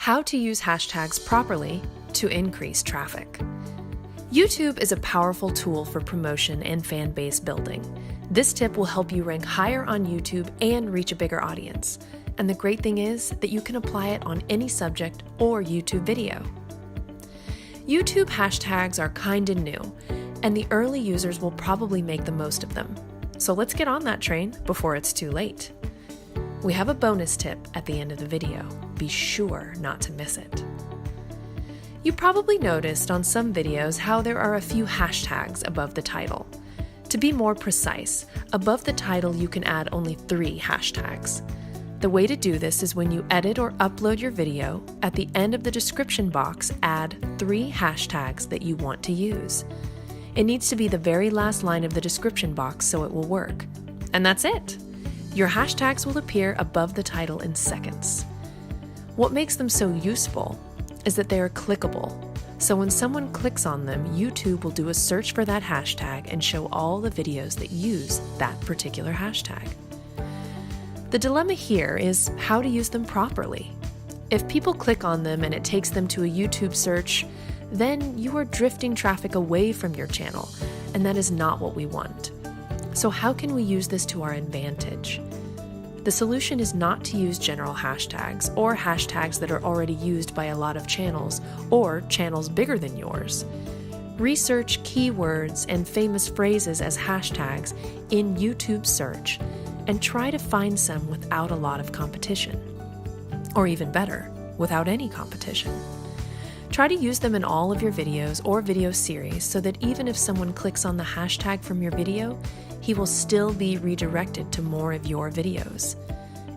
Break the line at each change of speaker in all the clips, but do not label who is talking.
How to use hashtags properly to increase traffic. YouTube is a powerful tool for promotion and fan base building. This tip will help you rank higher on YouTube and reach a bigger audience. And the great thing is that you can apply it on any subject or YouTube video. YouTube hashtags are kind and new, and the early users will probably make the most of them. So let's get on that train before it's too late. We have a bonus tip at the end of the video. Be sure not to miss it. You probably noticed on some videos how there are a few hashtags above the title. To be more precise, above the title you can add only 3 hashtags. The way to do this is when you edit or upload your video, at the end of the description box add 3 hashtags that you want to use. It needs to be the very last line of the description box so it will work. And that's it! Your hashtags will appear above the title in seconds. What makes them so useful is that they are clickable. So when someone clicks on them, YouTube will do a search for that hashtag and show all the videos that use that particular hashtag. The dilemma here is how to use them properly. If people click on them and it takes them to a YouTube search, then you are drifting traffic away from your channel, and that is not what we want. So how can we use this to our advantage? The solution is not to use general hashtags or hashtags that are already used by a lot of channels or channels bigger than yours. Research keywords and famous phrases as hashtags in YouTube search and try to find some without a lot of competition. Or even better, without any competition. Try to use them in all of your videos or video series so that even if someone clicks on the hashtag from your video, he will still be redirected to more of your videos.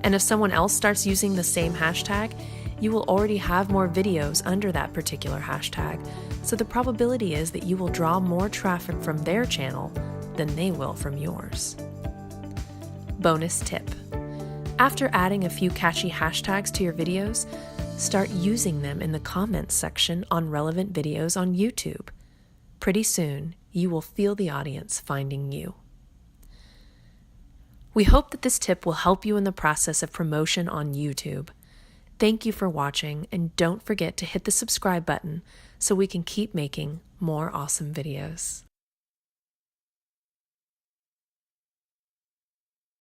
And if someone else starts using the same hashtag, you will already have more videos under that particular hashtag, so the probability is that you will draw more traffic from their channel than they will from yours. Bonus tip. After adding a few catchy hashtags to your videos, start using them in the comments section on relevant videos on YouTube. Pretty soon, you will feel the audience finding you. We hope that this tip will help you in the process of promotion on YouTube. Thank you for watching, and don't forget to hit the subscribe button so we can keep making more awesome videos.